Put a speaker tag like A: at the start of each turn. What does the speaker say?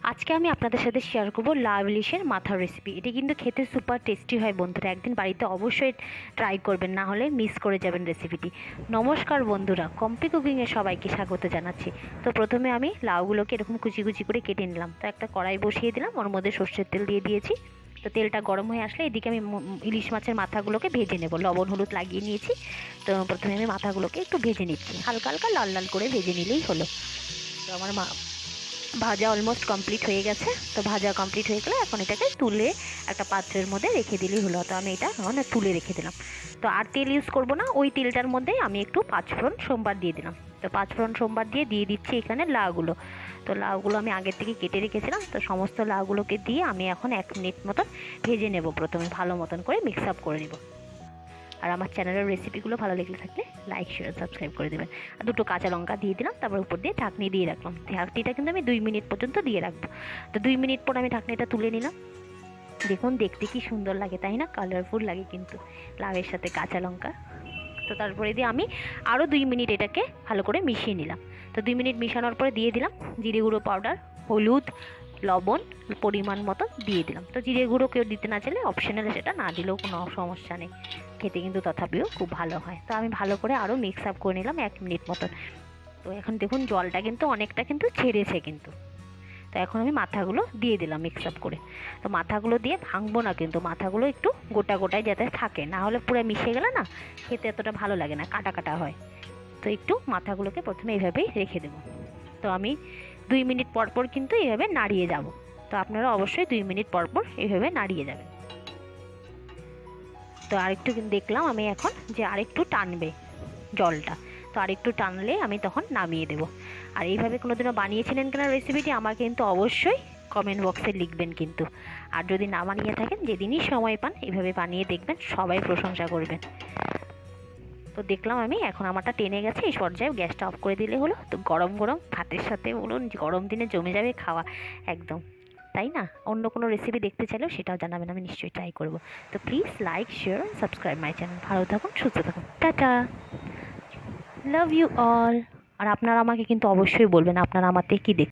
A: আজকে আমি আপনাদের সাথে শেয়ার করব লাউ ইলিশের মাথার রেসিপি। এটি কিন্তু খেতে সুপার টেস্টি হয় বন্ধুরা, একদিন বাড়িতে অবশ্যই ট্রাই করবেন, না হলে মিস করে যাবেন রেসিপিটি। নমস্কার বন্ধুরা, পম্পি কুকিংয়ে সবাইকে স্বাগত জানাচ্ছি। তো প্রথমে আমি লাউগুলোকে এরকম কুচি কুচি করে কেটে নিলাম। তো একটা কড়াই বসিয়ে দিলাম, ওর মধ্যে সর্ষের তেল দিয়ে দিয়েছি। তো তেলটা গরম হয়ে আসলে এদিকে আমি ইলিশ মাছের মাথাগুলোকে ভেজে নেব। লবণ হলুদ লাগিয়ে নিয়েছি। তো প্রথমে আমি মাথাগুলোকে একটু ভেজে নিচ্ছি, হালকা হালকা লাল লাল করে ভেজে নিলেই হলো। তো আমার ভাজা অলমোস্ট কমপ্লিট হয়ে গেছে। তো ভাজা কমপ্লিট হয়ে গেলে এখন এটাকে তুলে একটা পাত্রের মধ্যে রেখে দিলেই হলো। তো আমি এটা এখন তুলে রেখে দিলাম। তো আর তেল ইউজ করব না, ওই তেলটার মধ্যেই আমি একটু পাঁচফোড়ন সোমবার দিয়ে দিলাম। তো পাঁচফোড়ন সোমবার দিয়ে দিচ্ছি এখানে লাউগুলো। তো লাউগুলো আমি আগের থেকে কেটে রেখেছিলাম। তো সমস্ত লাউগুলোকে দিয়ে আমি এখন 1 মিনিট মতন ভেজে নেব। প্রথমে ভালো মতন করে মিক্স আপ করে নেব। আর আমার চ্যানেলের রেসিপিগুলো ভালো লেগে থাকলে লাইক শেয়ার সাবস্ক্রাইব করে দেবেন। আর দুটো কাঁচা লঙ্কা দিয়ে দিলাম, তারপর উপর দিয়ে ঢাকনি দিয়ে রাখলাম। ঢাকনিটা কিন্তু আমি 2 মিনিট পর্যন্ত দিয়ে রাখবো। তো 2 মিনিট পর আমি ঢাকনিটা তুলে নিলাম। দেখুন দেখতে কি সুন্দর লাগে, তাই না? কালারফুল লাগে কিন্তু লাউয়ের সাথে কাঁচা লঙ্কা। তো তারপরে দিয়ে আমি আরও 2 মিনিট এটাকে ভালো করে মিশিয়ে নিলাম। তো 2 মিনিট মিশানোর পরে দিয়ে দিলাম জিরে গুঁড়ো পাউডার, হলুদ, লবণ পরিমাণ মতো দিয়ে দিলাম। তো জিরে গুঁড়ো কেউ দিতে না চাইলে অপশনাল, সেটা না দিলেও কোনো সমস্যা নেই, খেতে কিন্তু তথাপিও খুব ভালো হয়। তো আমি ভালো করে আরও মিক্স আপ করে নিলাম 1 মিনিট মতন। তো এখন দেখুন জলটা কিন্তু অনেকটা কিন্তু ছেড়েছে কিন্তু। তো এখন আমি মাথাগুলো দিয়ে দিলাম মিক্স আপ করে। তো মাথাগুলো দিয়ে ভাঙবো না কিন্তু, মাথাগুলো একটু গোটা গোটায় যাতে থাকে, না হলে পুরো মিশে গেলে না খেতে এতটা ভালো লাগে না, কাটা কাটা হয়। তো একটু মাথাগুলোকে প্রথমে এইভাবেই রেখে দেবো। তো আমি 2 মিনিট পর পর কিন্তু এইভাবে নাড়িয়ে যাব। তো আপনারা অবশ্যই 2 মিনিট পর পর এইভাবে নাড়িয়ে যাবেন। তো আরেকটু কিন্তু দেখলাম আমি এখন যে আরেকটু টানবে জলটা। তো আরেকটু টানলে আমি তখন নামিয়ে দেব। আর এইভাবে কোনোদিনও বানিয়েছিলেন কিনা রেসিপিটি আমাকে কিন্তু অবশ্যই কমেন্ট বক্সে লিখবেন কিন্তু। আর যদি না বানিয়ে থাকেন, যেদিনই সময় পান এইভাবে বানিয়ে দেখবেন, সবাই প্রশংসা করবেন। তো দেখলাম আমি এখন আমারটা টেনে গেছে, এই পর্যায়ে গ্যাসটা অফ করে দিলে হলো। তো গরম গরম ভাতের সাথে বলুন, গরম দিনে জমে যাবে খাওয়া একদম, তাই না? অন্য কোনো রেসিপি দেখতে চাইলেও সেটাও জানাবেন, আমি নিশ্চয়ই ট্রাই করব। তো please like share subscribe my channel. ভালো থাকুন, সুস্থ থাকুন, টাটা, লাভ ইউ অল। আর আপনারা আমাকে কিন্তু অবশ্যই বলবেন আপনারা আমার থেকে কী